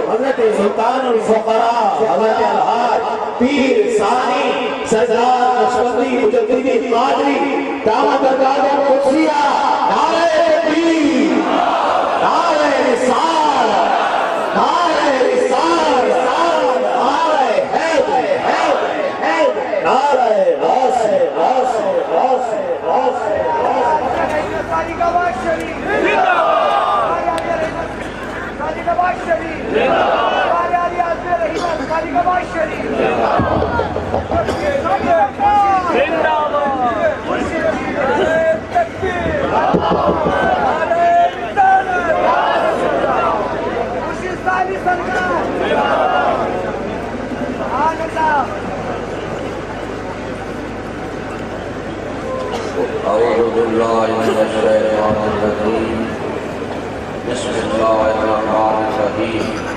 حضرت سلطان الفقراء حضرت الحاج پیر ثانی سردار نقشبندی مجددی قادری دامت برکاتہ قدسیہ نعرہ تکبیر نعرہ رسالت نعرہ رسالت نعرہ حیدر نعرہ غوث أعوذ بالله من الشيطان الرجيم بسم الله الرحمن الرحيم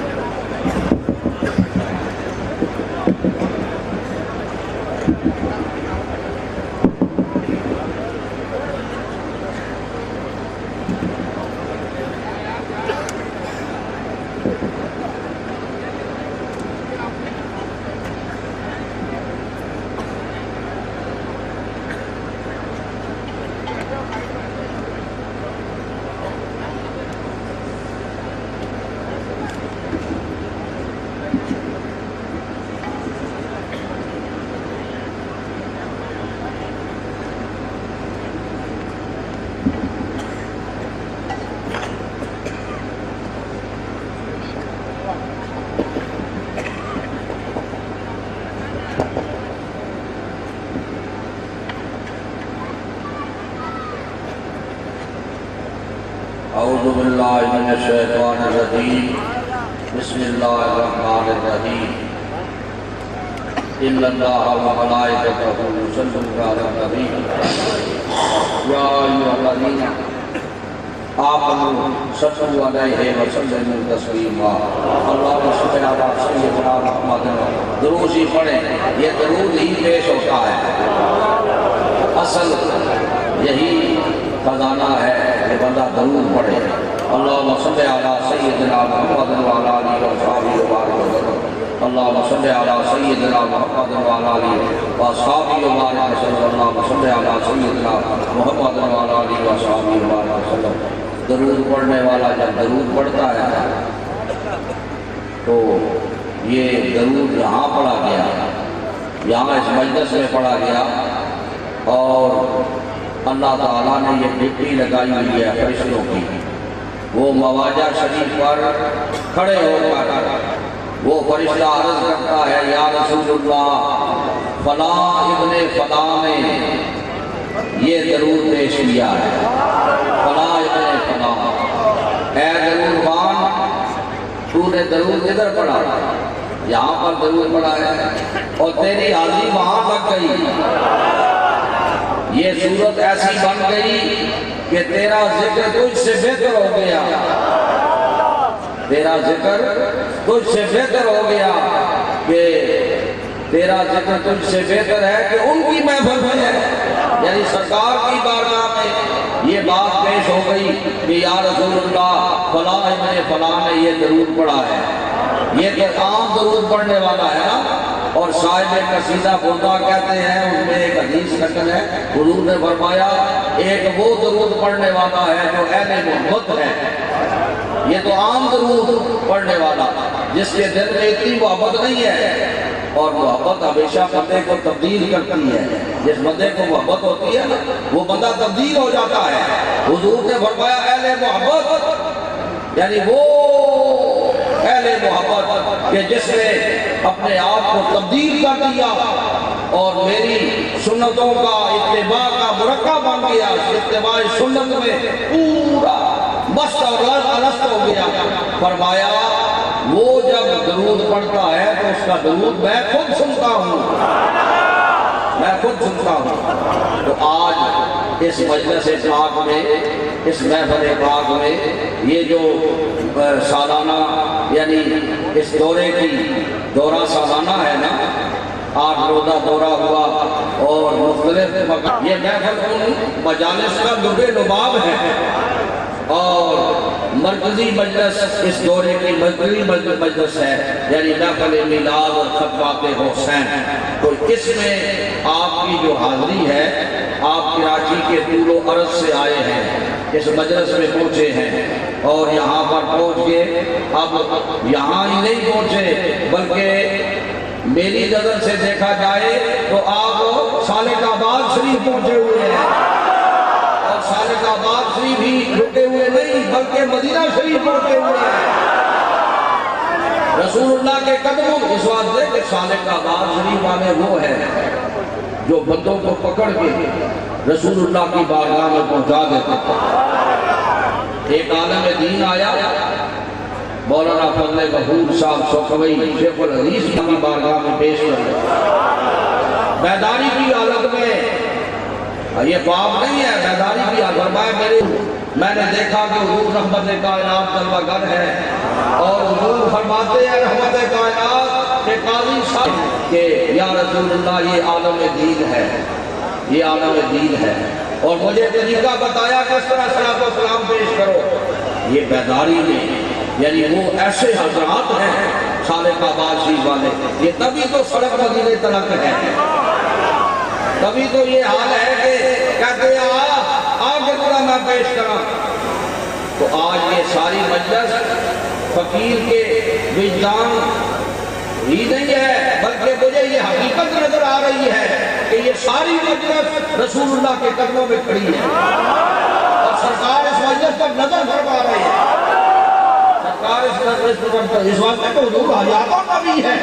أعوذ بالله من الشيطان الرجيم بسم الله الرحمن الرحيم إن الله وملائكته يصلون على النبي يا أيها الذين آمنوا صلوا عليه وسلموا تسليما اللهم صل على سيدنا محمد درود ہی پڑھیں یہ درود ہی پیش ہوتا ہے اصل یہی خزانہ ہے کہ بندہ درود پڑھے اللہم صلی علی سیدنا محمد وعلی آلہ وصحبہ وبارک وسلم اللہم صلی علی سیدنا محمد وعلی آلہ وصحبہ وبارک وسلم اللہم صلی علی سیدنا محمد وعلی آلہ وصحبہ وبارک وسلم درود پڑھنے والا جب درود پڑھتا ہے تو یہ درود یہاں پڑھا گیا یہاں اس مجلس میں پڑھا گیا اور اللہ تعالیٰ نے یہ ڈپٹی لگائی ہوئی ہے فرشتوں کی وہ مواجہ شریف پر کھڑے ہو کر وہ فرشتہ عرض کرتا ہے یا رسول اللہ فلاں ابن فلاں نے یہ درود پیش کیا ہے فلاں ابن فلاں اے درود خان تو نے درود ادھر پڑھا یہاں پر درود پڑھا ہے اور تیری حاضری وہاں لگ گئی یہ صورت ایسی بن گئی کہ تیرا ذکر تجھ سے بہتر ہو گیا تیرا ذکر تجھ سے بہتر ہو گیا کہ تیرا ذکر تجھ سے بہتر ہے کہ ان کی محفل میں ہے یعنی سرکار کی بارگاہ میں یہ بات پیش ہو گئی کہ یا رسول اللہ فلاں ابن فلاں نے یہ درود پڑھا ہے یہ تو عام درود پڑھنے والا ہے نا اور صاحب قصیدہ بردہ کہتے ہیں اس میں ایک حدیث نقل ہے حضور نے فرمایا ایک وہ درود پڑھنے والا ہے جو اہل محبت ہے یہ تو عام درود پڑھنے والا جس کے دل میں اتنی محبت نہیں ہے اور محبت ہمیشہ بندے کو تبدیل کرتی ہے جس بندے کو محبت ہوتی ہے وہ بندہ تبدیل ہو جاتا ہے حضور نے فرمایا اہل محبت یعنی وہ اہل محبت کہ جس نے اپنے آپ کو تبدیل کر دیا اور میری سنتوں کا اتباع کا مرکب بن گیا اتباع سنت میں پورا مست اور الست ہو گیا فرمایا وہ جب درود پڑھتا ہے تو اس کا درود میں خود سنتا ہوں تو آج اس مجلس پاک میں اس محفل پاک میں یہ جو سالانہ یعنی اس دورے کی دورہ سالانہ ہے نا 8 روزہ دورہ ہوا اور مختلف یہ محفل ان مجالس کا لبِ لباب ہے اور مرکزی مجلس اس دورے کی مرکزی مجلس ہے، یعنی محفل میلاد اور خطبات حسین۔ تو اس میں آپ کی جو حاضری ہے، آپ کراچی کے طول و عرض سے آئے ہیں، اس مجلس میں پہنچے ہیں اور یہاں پر پہنچ کے اب یہاں ہی نہیں پہنچے بلکہ میری نظر سے دیکھا جائے تو آپ سالک آباد شریف پہنچے ہوئے ہیں، اور سالک آباد شریف بھی رکے ہوئے نہیں بلکہ مدینہ شریف پہنچے ہوئے ہیں رسول اللہ کے قدموں۔ اس واسطے کہ سالک آباد شریف والے وہ ہیں جو بندوں کو پکڑ کے رسول اللہ کی بارگاہ میں پہنچا دیتے تھے۔ ایک عالم دین آیا، مولانا فضل غفور صاحب سوکھوئی شیخ الحدیث کی بارگاہ میں پیش کر بیداری کی حالت میں، یہ خواب نہیں ہے، بیداری کی حالت میں نے دیکھا کہ حضور رحمت کائنات جلوہ گر ہے اور حضور فرماتے ہیں رحمت کائنات کے قاضی صاحب کہ یا رسول اللہ یہ عالم دین ہے، یہ عالم دین ہے، اور مجھے طریقہ بتایا کہ اس طرح صلاۃ و سلام پیش کرو۔ یہ بیداری میں یعنی وہ ایسے حضرات ہیں سالک آباد شریف والے، یہ تبھی تو سڑک مدینے تلک ہے، تبھی تو یہ حال ہے کہ کہتے ہیں آگے تھوڑا میں پیش کرا۔ تو آج یہ ساری مجلس فقیر کے وجدان ہی نہیں ہے بلکہ مجھے یہ حقیقت نظر آ رہی ہے کہ یہ ساری مجلس رسول اللہ کے قدموں میں کھڑی ہے اور سرکار اس مجلس پر نظر فرما رہے ہیں۔ سرکار اس مجلس پر اس واسطے کہ حضور حیاتوں کا بھی ہے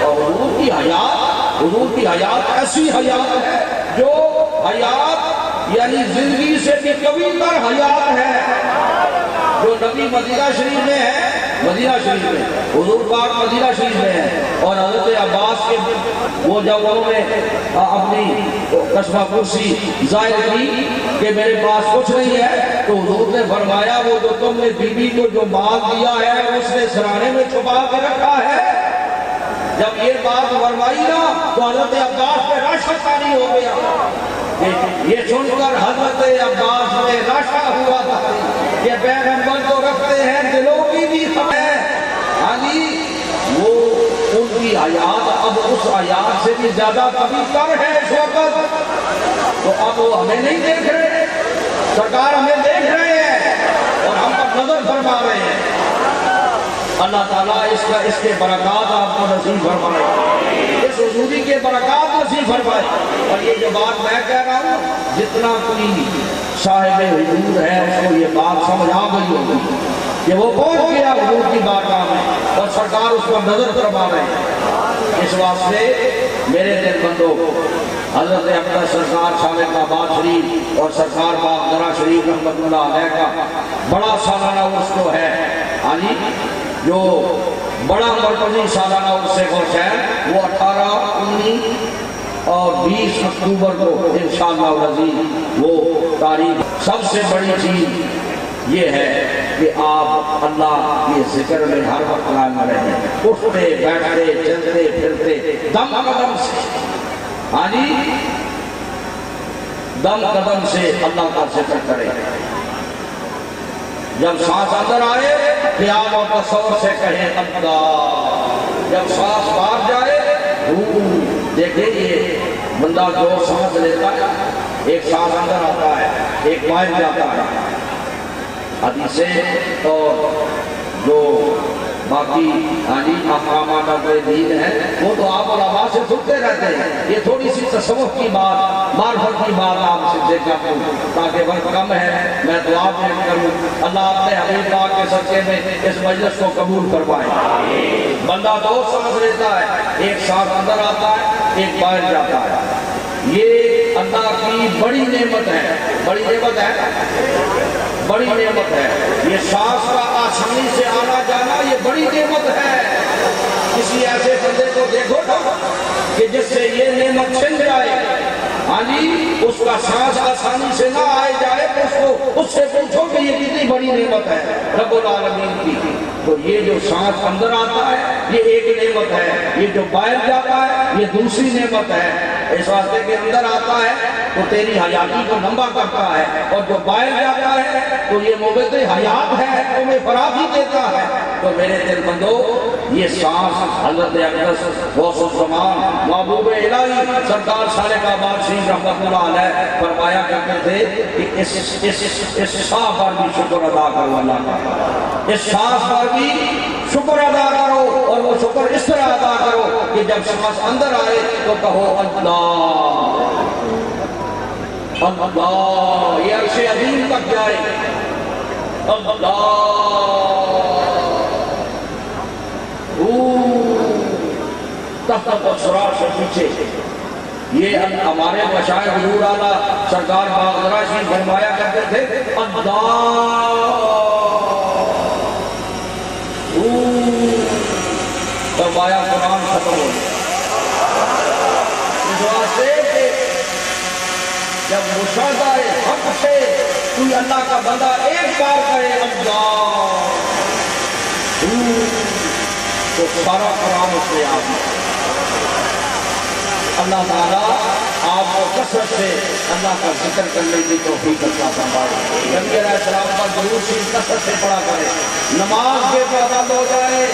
اور حضور کی حیات ایسی حیات ہے جو حیات یعنی زندگی سے بھی کبھی تر حیات ہے، جو نبی مدینہ شریف میں ہے، مدینہ شریف میں حضور پاک مدینہ شریف میں ہے، اور حضرت عباس کے وہ جب انہوں نے اپنی کشمہ کرسی ظاہر کی کہ میرے پاس کچھ نہیں ہے تو حضور نے فرمایا وہ جو تم نے بی بی کو جو مال دیا ہے اس نے سرانے میں چھپا کے رکھا ہے۔ جب یہ بات فرمائی نا تو حضرت عباس پہ راشا طاری ہو گیا، یہ سن کر حضرت عباس میں راشا ہوا تھا کہ پیغمبر تو رکھتے ہیں دلوں کی بھی خبر ہے، وہ ان کی حیات اب اس حیات سے بھی زیادہ کبھی تر ہے اس وقت، تو اب وہ ہمیں نہیں دیکھ رہے، سرکار ہمیں دیکھ رہے ہیں اور ہم پر نظر فرما رہے ہیں۔ اللہ تعالیٰ اس کے برکات آپ کو نصیب فرمائے، اس حضوری کے برکات نصیب فرمائے۔ اور یہ جو بات میں کہہ رہا ہوں جتنا کوئی صاحب حضور ہے اس کو یہ بات سمجھ آ گئی ہوگی کہ وہ پہنچ گیا حضور کی بارگاہ میں اور سرکار اس پر نظر فرما رہے ہیں۔ اس واسطے میرے دل بندوں حضرت اقدس سرکار سالک آباد شریف اور سرکار باغدرہ شریف رحمت اللہ علیہ کا بڑا سالانہ عرس تو ہے، جو بڑا مرکزی سالانہ عرس حسین وہ 18، 19 اور 20 اکتوبر کو انشاءاللہ العزیز وہ تاریخ۔ سب سے بڑی چیز یہ ہے کہ آپ اللہ کے ذکر میں ہر وقت قائم رہیں، اٹھتے بیٹھتے چلتے پھرتے دم قدم سے دم قدم سے اللہ کا ذکر کریں۔ جب سانس اندر آئے قیام اور تصور سے کہیں اللہ، جب سانس باہر جائے دیکھیں یہ بندہ جو سانس لیتا ہے ایک سانس اندر آتا ہے ایک باہر جاتا ہے، حدیثیں اور جو باقی احکامات دین ہیں وہ تو آپ علماء سے سنتے رہتے ہیں، یہ تھوڑی سی تصوف کی بات معرفت کی بات آپ سے دیکھا ہوں تاکہ وقت کم ہے میں دعا پیش کروں اللہ اپنے حبیب پاک کے صدقے میں اس مجلس کو قبول کروائے۔ بندہ دو سانس لیتا ہے، ایک سانس اندر آتا ہے ایک باہر جاتا ہے، یہ اللہ کی بڑی نعمت ہے، بڑی نعمت ہے، بڑی نعمت ہے۔ یہ سانس کا آسانی سے آنا جانا یہ بڑی نعمت ہے۔ کسی ایسے بندے کو دیکھو نا کہ جس سے یہ نعمت چھن جائے، اس کا سانس آسانی سے نہ آئے جائے تو اس سے پوچھو کہ یہ کتنی بڑی نعمت ہے رب العالمین کی۔ تو یہ جو سانس اندر آتا ہے یہ ایک نعمت ہے، یہ جو باہر جاتا ہے یہ دوسری نعمت ہے۔ اس واسطے کہ اندر آتا ہے تو تیری حیاتی کو لمبا کرتا ہے، اور جو باہر جاتا ہے تو یہ موبت حیات ہے، تمہیں فراغی دیتا ہے۔ تو میرے دل بندو، یہ سانس حضرت اقدس غوث الزمان محبوب الہی سرکار صالح آباد شریف رحمۃ اللہ علیہ فرمایا کرتے تھے کہ اس سانس پر بھی شکر ادا کرو اللہ کا، اس سانس پر بھی شکر ادا کرو، اور وہ شکر اس طرح ادا کرو کہ جب سانس اندر آئے تو کہو اللہ اللہ، یہ عرش عظیم تک جائے، اللہ تحت اسرار سے پیچھے۔ یہ ہمارے مشائخ حضور اعلیٰ سرکار باغدرہ شریف فرمایا کرتے تھے اللہ فرمایا قرآن ختم ہو گیا۔ اس واسطے کہ جب مشاہدہ حق سے کوئی اللہ کا بندہ ایک بار کہے اللہ تو سارا قرآن اس سے آپ اللہ تعالیٰ آپ کو کثرت سے اللہ کا ذکر کرنے کی توفیق عطا فرمائے۔ نبی علیہ السلام کا درود شریف کثرت سے پڑھا کرے، نماز کے پابند ہو جائے،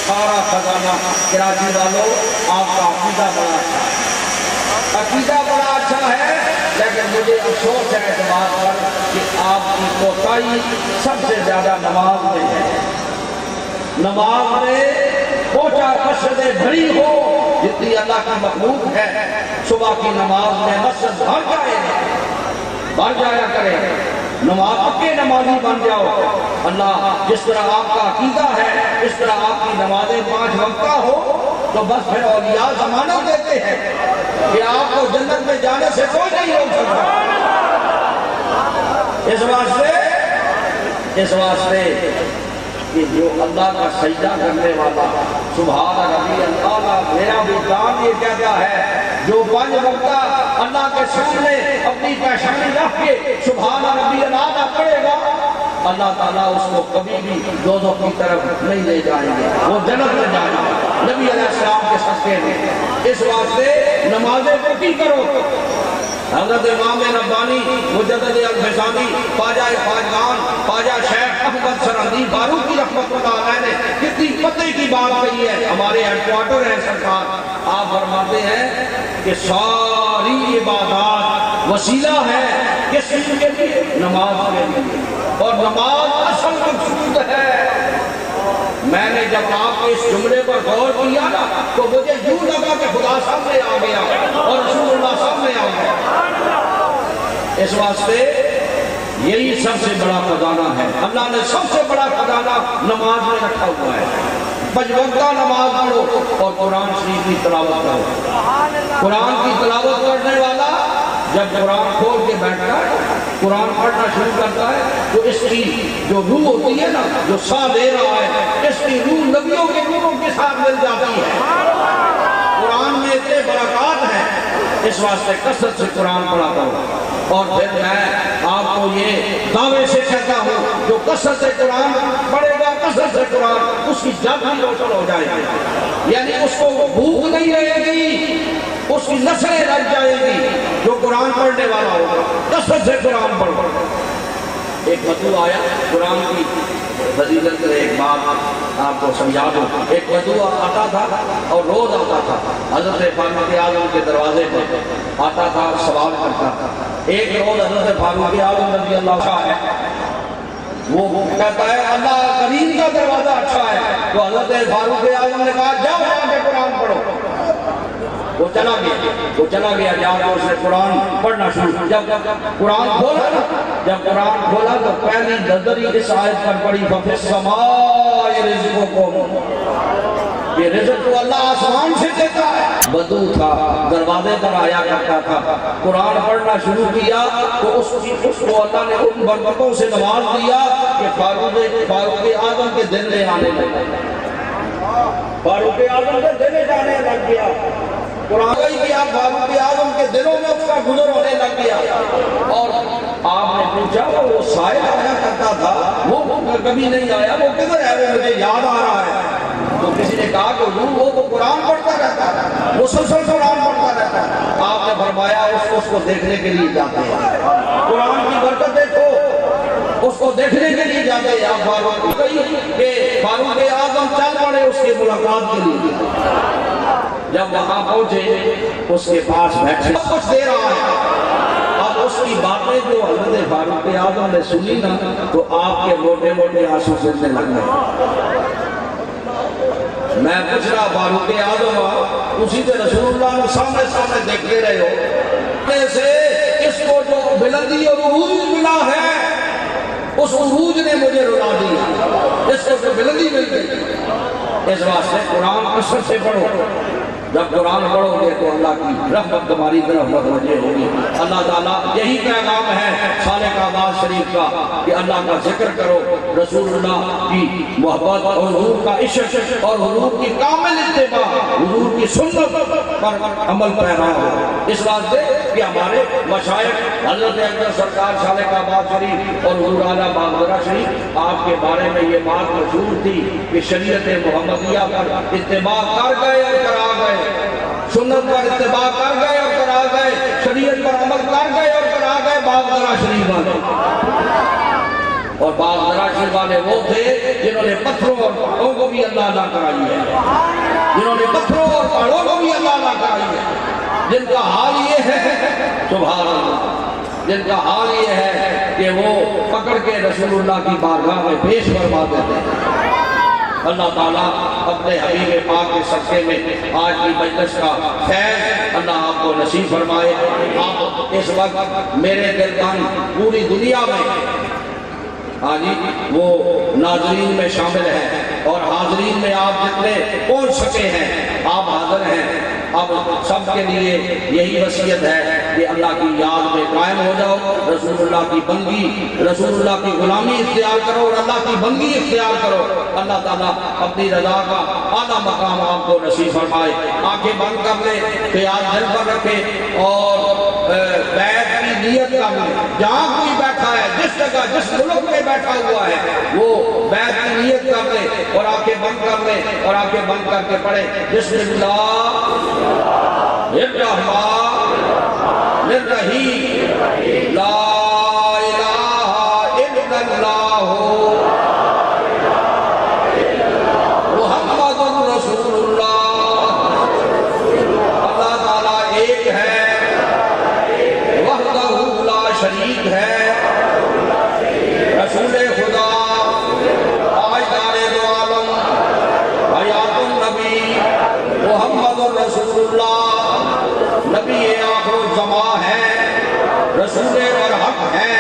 سارا خزانہ۔ کراچی والوں، آپ کا عقیدہ بڑا اچھا ہے، عقیدہ بڑا اچھا ہے، لیکن مجھے افسوس ہے اس بات پر کہ آپ کی کوتاہی سب سے زیادہ نماز میں ہے۔ نماز میں پوچھا مسجدیں بھری ہو جتنی اللہ کی مخلوق ہے، صبح کی نماز میں مسجد بھر جایا کرے، نماز پکے نمازی بن جاؤ۔ اللہ جس طرح آپ کا عقیدہ ہے اس طرح آپ کی نمازیں 5 وقتہ ہو تو بس پھر اولیاء ضمانت دیتے ہیں کہ آپ کو جنت میں جانے سے کوئی نہیں روک سکتا۔ اس واسطے کہ جو اللہ کا سجدہ کرنے والا سبحان ربی اللہ، میرا بھی کام یہ کہتا ہے جو 5 وقتہ اللہ کے سامنے اپنی پیشانی رکھ کے سبحان ربی اللہ پڑھے گا، اللہ تعالیٰ اس کو کبھی بھی دوزخ کی طرف نہیں لے جائیں گے، وہ جنت میں جائیں گے نبی علیہ السلام کے صدقے میں۔ اس واسطے نمازیں پکی کرو۔ حضرت امام ربانی مجدد الفسانی خواجہ خواجگان خواجہ شیخ احمد سرحدی فاروقی رحمۃ اللہ علیہ نے کتنی پتے کی بات کہی ہے، ہمارے ہیڈ کوارٹر ہیں سرکار، آپ فرماتے ہیں کہ ساری عبادات وسیلہ ہے کس چیز کے لیے؟ نماز کے لیے، اور نماز اصل مقصود ہے۔ میں نے جب آپ کے اس جملے پر غور کیا نا تو مجھے یوں لگا کہ خدا سامنے آ گیا اور رسول اللہ سامنے آ گیا۔ اس واسطے یہی سب سے بڑا خزانہ ہے، اللہ نے سب سے بڑا خزانہ نماز میں رکھا ہوا ہے۔ 5 وقتہ نماز پڑھو اور قرآن شریف کی تلاوت کرو۔ قرآن کی تلاوت کرنے والا جب قرآن کھول کے بیٹھتا ہے، قرآن پڑھنا شروع کرتا ہے تو اس کی جو روح ہوتی ہے نا، جو سا دے رہا ہے، اس کی روح نبیوں کے روحوں کے ساتھ مل جاتی ہے۔ قرآن میں اتنے برکات ہیں، اس واسطے کثرت سے قرآن پڑھا کرو۔ اور پھر میں آپ کو یہ دعوے سے کہتا ہوں جو کثرت سے قرآن پڑھے گا، کثرت سے قرآن، اس کی جان بھی روشن ہو جائے گی، یعنی اس کو بھوک نہیں رہے گی، اس کی نسلیں رہ جائے گی جو قرآن پڑھنے والا ہوگا۔ کثرت سے قرآن پڑھو۔ ایک مطلوع آیا قرآن کی فضیلت میں ایک بات آپ کو سمجھا دوں۔ ایک مطلوع آتا تھا اور روز آتا تھا، حضرت فاروق اعظم کے دروازے پر آتا تھا، سوال کرتا تھا۔ ایک روز حضرت فاروق اعظم رضی اللہ عنہ ہے، وہ کہتا ہے اللہ کریم کا دروازہ اچھا ہے، تو حضرت فاروق اعظم نے کہا جاؤ جا کے قرآن پڑھو۔ وہ چلا گیا جا کے اس نے قرآن پڑھنا شروع۔ جب قرآن کھولا تو پہلی نظر ہی اس آیت پر پڑھی فِي السَّمَاءِ رِزْقُكُمْ، یہ رزق تو اللہ آسمان سے دیتا ہے۔ بدو تھا، دروازے پر آیا کرتا تھا، قرآن پڑھنا شروع کیا تو اس کو اللہ نے ان برکتوں سے نواز دیا کہ فاروق اعظم کے دل میں آنے لگا، فاروق اعظم کے دل میں جانے لگ گیا۔ قرآن کی آپ فاروق اعظم کے دلوں میں اس کا گزر ہونے لگ گیا، اور آپ نے پوچھا وہ سائل آیا کرتا تھا، وہ کبھی نہیں آیا، وہ کدھر ہے، وہ مجھے یاد آ رہا ہے۔ تو کسی نے کہا کہ وہ تو قرآن پڑھتا رہتا ہے، مسلسل قرآن پڑھتا رہتا ہے۔ آپ نے فرمایا اس کو دیکھنے کے لیے جاتے ہیں، قرآن کی برکت دیکھو، اس کو دیکھنے کے لیے جاتے ہیں۔ آپ فاروق کہی کہ فاروق اعظم چل پڑے اس کی ملاقات کے لیے۔ جب وہاں پہنچے اس کے پاس بیٹھے، سب کچھ دے رہا ہے، اب اس کی باتیں جو حضرت فاروق اعظم نے سنی نا تو آپ کے موٹے موٹے آنسو گرنے لگ گئے۔ میں پوچھ رہا فاروق اعظم اسی سے رسول اللہ نے سامنے سامنے دیکھتے رہے ہو، سے اس کو جو بلندی اور عروج ملا ہے اس عروج نے مجھے رلا دیا، اس کو جو بلندی مل گئی۔ اس واسطے قرآن اثر سے پڑھو، جب قرآن پڑھو گے تو اللہ کی رحمت تمہاری طرف متوجہ ہوگی۔ اللہ تعالیٰ یہی پیغام ہے سال کعبہ شریف کا کہ اللہ کا ذکر کرو، رسول اللہ کی محبت اور حضور کا عشق اور حضور کی کامل اتباع، حضور کی سنت پر عمل پیرا ہو۔ اس واسطے کہ ہمارے مشائخ حضرت اکبر سرکار سال کعبہ شریف اور حضور اعلیٰ باغبرہ شریف آپ کے بارے میں یہ بات مشہور تھی کہ شریعت محمدیہ پر اتباع کر گئے اور کرا گئے، سنت پر اتباع کر گئے اور کرا گئے، شریعت پر عمل کر گئے اور کرا گئے باغبرہ شریف والے۔ اور باغبرہ شریف والے وہ تھے جنہوں نے پتھروں اور پہاڑوں کو بھی اللہ اللہ کرائی ہے، جنہوں نے پتھروں اور پہاڑوں کو بھی اللہ اللہ کرائی ہے، جن کا حال یہ ہے سبحان اللہ، جن کا حال یہ ہے کہ وہ پکڑ کے رسول اللہ کی بارگاہ میں پیش فرما دیتے ہیں۔ اللہ تعالیٰ اپنے حبیب پاک کے صدقے میں آج کی مجلس کا خیر اللہ آپ کو نصیب فرمائے۔ آپ اس وقت میرے دلدان پوری دنیا میں آجی وہ ناظرین میں شامل ہیں اور حاضرین میں آپ جتنے پہنچ سکے ہیں آپ حاضر ہیں۔ اب سب کے لیے یہی وصیت ہے کہ اللہ کی یاد میں قائم ہو جاؤ، رسول اللہ کی بندگی، رسول اللہ کی غلامی اختیار کرو اور اللہ کی بندگی اختیار کرو۔ اللہ تعالیٰ اپنی رضا کا اعلیٰ مقام آپ کو نصیب فرمائے۔ آنکھیں بند کر لے، خیال دل پر رکھے اور بیعت کی نیت کر لے۔ جہاں کوئی بیٹھا ہے، جس جگہ جس ملک میں بیٹھا ہوا ہے وہ بیعت کی نیت کر لے اور آنکھیں بند کر لے اور آنکھیں بند کر کے پڑھے بسم اللہ الرحمن الرحیم لا الہ الا اللہ محمد رسول اللہ۔ اللہ تعالیٰ ایک ہے، وحدہ لا شریک ہے، رسول خدا تاجدار دو عالم حیات النبی محمد رسول اللہ، نبی آخر الزمان ہے، رسول برحق ہے،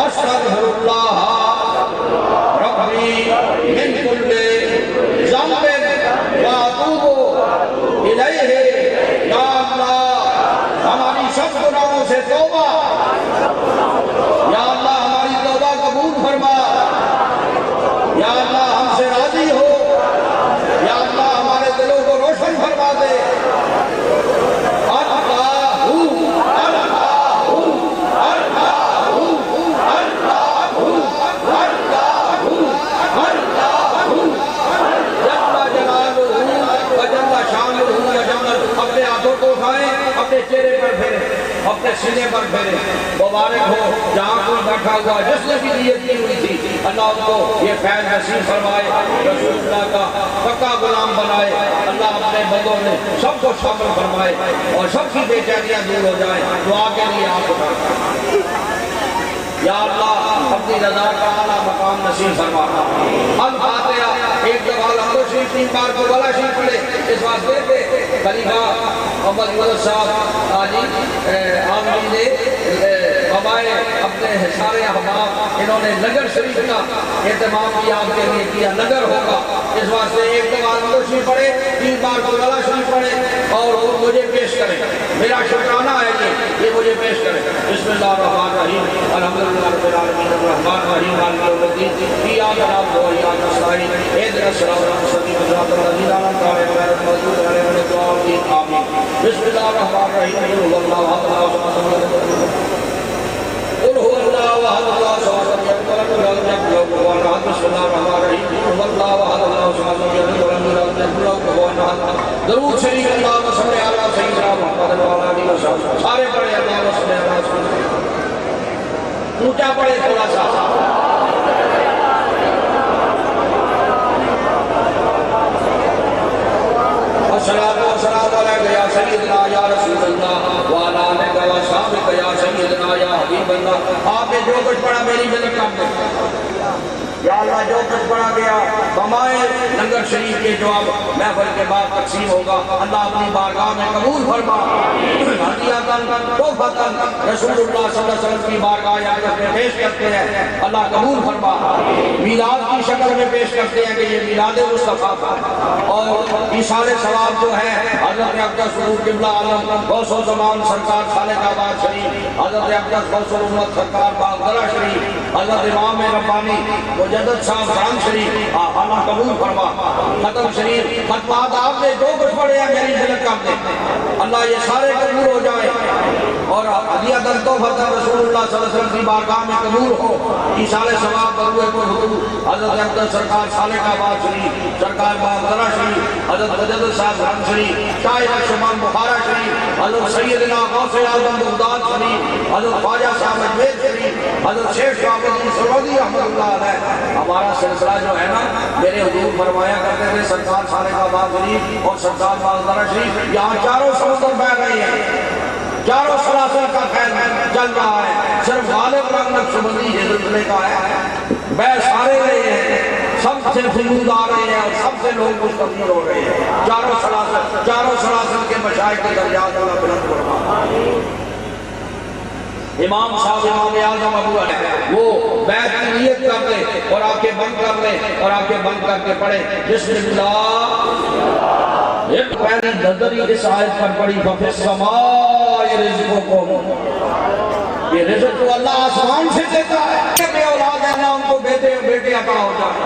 استغفر اللہ ربی من کل ذنب واتوب الیہ۔ یا اللہ ہماری سب گناہوں سے توبہ، یا اللہ ہماری توبہ قبول فرما، یا اللہ ہم سے راضی ہو، یا اللہ ہمارے دلوں کو روشن فرما دے۔ اپنے ہاتھوں کو اٹھائیں، اپنے چہرے پر پھیریں، اپنے سینے پر پھیریں۔ مبارک ہو جہاں کوئی بیٹھا ہوا جس نے بھی نیت کی ہوئی تھی، اللہ ان کو یہ فیض نصیب فرمائے، رسول اللہ کا پکا غلام بنائے۔ اللہ اپنے بندوں میں سب کو شامل فرمائے اور سب کی بے چینیاں دور ہو جائیں۔ دعا کے لیے آپ اٹھائیں۔ یا اللہ اپنی رضا کا اعلیٰ مقام نصیب فرما۔ الفاتحہ ایک دفعہ لمبو شریف 3 بار کو والا شریف پڑھے، اس واسطے کہ خلیفہ محمد مدد صاحب آمین نے بابائے اپنے سارے احباب انہوں نے نگر شریف کا اہتمام کیا، آپ کے لیے کیا نگر ہوگا، اس واسطے ایک دفعہ لمبو شریف پڑھے، 3 بار کو والا شریف پڑھے اور وہ مجھے پیش کریں۔ میرا شکرانہ ہے یہ مجھے پیش کریں۔ بسم اللہ الرحمن الرحیم الحمدللہ رب العالمین الرحمن الرحیم مالک یوم الدین ایاک نعبد و ایاک نستعین اهدنا الصراط المستقیم صراط الذین انعمت علیہم غیر المغضوب علیہم ولا الضالین آمین۔ بسم اللہ الرحمن الرحیم قل هو اللہ احد قل هو اللہ احد اللہ صمد لم یلد ولم یولد ولم یکن له کفوا احد بسم اللہ الرحمن الرحیم قل هو اللہ احد اللہ صمد لم یلد ولم یولد ولم یکن له کفوا احد درود شریف اللہم صل علی سیدنا محمد وعلی آلہ وصحبہ سارے پڑھے اللہم صل علی سیدنا اونچا پڑھے تھوڑا سا الصلاۃ والسلام علیک یا سیدنا یا رسول اللہ وعلی آلک و اصحابک یا سیدنا یا حبیب اللہ آپ نے جو کچھ پڑھا میری جنت کام دے یا اللہ جو کچھ پڑھا گیا بمائے لنگر شریف کے جواب محفل کے بعد تقسیم ہوگا اللہ اپنی بارگاہ میں قبول فرما ہدیۃً تحفۃً رسول اللہ صلی اللہ علیہ وسلم کی بارگاہ اقدس میں پیش کرتے ہیں اللہ قبول فرما میلاد کی شکل میں پیش کرتے ہیں کہ یہ میلاد مصطفیٰ کا اور ایثار ثواب جو ہے حضرت اقدس حضور قبلہ عالم غوث الزمان سرکار خالق آباد شریف حضرت اقدس غوث الامت سرکار باغدرہ شریف حضرت امام ربانی مجدد صاحب فرانگ شریف اللہ قبول فرما ختم شریف ختمات آپ نے جو کچھ پڑھے ہیں میری جنت کام دے اللہ یہ سارے قبول ہو جائے اور ہدیۃً تحفۃً رسول اللہ صلی اللہ علیہ وسلم کی بارگاہ میں قبول ہو ایثار ثواب بروئے کو حضور حضرت اقدس سرکار خالق آباد شریف سرکار باغدرہ شریف حضرت مجدد صاحب فرانگ شریف شاہ شمان بخارا شریف حضرت سیدنا غوث اعظم بغداد شریف حضرت خواجہ صاحب اجمیر شریف حضرت شیخ شعب الدین سرودی رحمۃ اللہ علیہ ہمارا سلسلہ جو ہے نا میرے حضور فرمایا کرتے تھے سرکار خالق آباد شریف اور سرکار باغدرہ شریف یہاں چاروں سمندر بہ رہے ہیں چاروں سلاسل کا خیر چل رہا ہے صرف غالب رنگ نقشبندی یہ زلزلے کا ہے بہ سارے رہے ہیں سب سے فیوز آ رہے ہیں اور سب سے لوگ مستفید ہو رہے ہیں چاروں سلاسل کے مشائخ کے درجات اللہ بلند فرما امام صاحب امام اعظم ابو حنیفہ وہ بیعت کی نیت کر لے اور آنکھیں بند کر لے اور آنکھیں بند کر کے پڑھے بسم اللہ ایک پہلی نظری اس آیت پر پڑھی فَفِي السَّمَاءِ رِزْقُكُمْ یہ رزق تو اللہ آسمان سے دیتا ہے بے اولاد ہے اللہ ان کو بیٹے عطا ہو جائے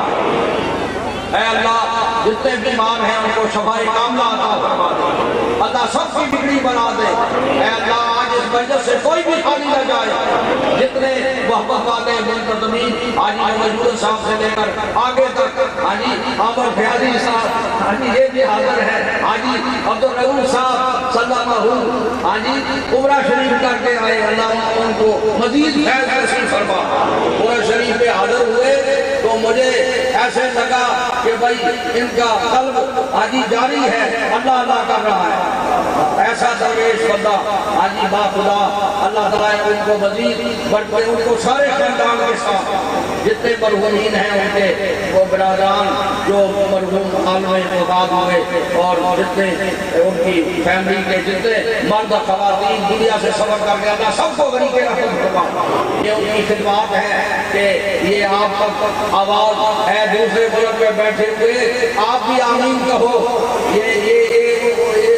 اے اللہ جتنے بیمار ہیں ان کو شفاء کاملہ عطا فرما دے اللہ سب کی بگڑی بنا دے اے اللہ آج اس مجلس سے کوئی بھی خالی نہ جائے جتنے وحبت والے منتظمین حاجی موجود صاحب سے لے کر آگے تک حاجی عامر فیاضی صاحب حاجی یہ بھی حاضر ہے حاجی عبدالرؤوف صاحب صلی اللہ حاجی عمرہ شریف کر کے آئے اللہ ان کو مزید فیض نصیب فرما عمرہ شریف پہ حاضر ہوئے تو مجھے ایسے لگا کہ بھائی ان کا قلب حاجی جاری ہے اللہ اللہ کر رہا ہے ایسا درویش بندہ حاجی با خدا اللہ تعالیٰ ان کو مزید بڑھتے ان کو سارے خاندان کے ساتھ جتنے مرحومین ہیں ان کے وہ برادران جو مرحوم عالم وفات ہوئے اور جتنے ان کی فیملی کے جتنے مرد خواتین دنیا سے سفر کر کے اللہ سب کو غریب رحمت فرما یہ ان کی خدمات ہے کہ یہ آپ تک آواز ہے دوسرے ملک میں بیٹھے ہوئے آپ بھی آمین کہو یہ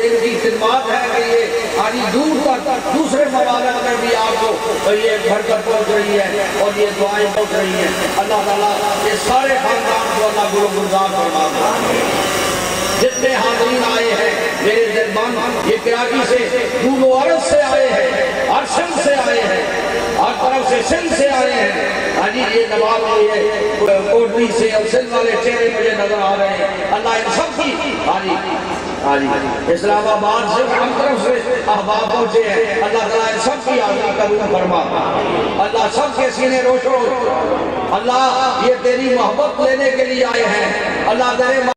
ان کی خدمات ہے کہ یہ آنی دور تک دوسرے ممالک میں بھی آپ کو یہ برکت پہنچ رہی ہے اور یہ دعائیں پہنچ رہی ہیں اللہ تعالیٰ یہ سارے خاندان کو اللہ گلزار فرما دے جتنے حاضرین آئے ہیں میرے دربان یہ کراچی سے دور و عرض سے آئے ہیں ہر سندھ سے آئے ہیں ہر طرف سے سندھ سے آئے ہیں حاجی یہ نواب یہ کوٹری سے اور سندھ والے چہرے مجھے نظر آ رہے ہیں اللہ ان سب کی حاجی اسلام آباد سے ہم طرف سے احباب پہنچے ہیں اللہ تعالیٰ ان سب کی حاضری قبول فرما اللہ سب کے سینے روشن اللہ یہ تیری محبت لینے کے لیے آئے ہیں اللہ تیرے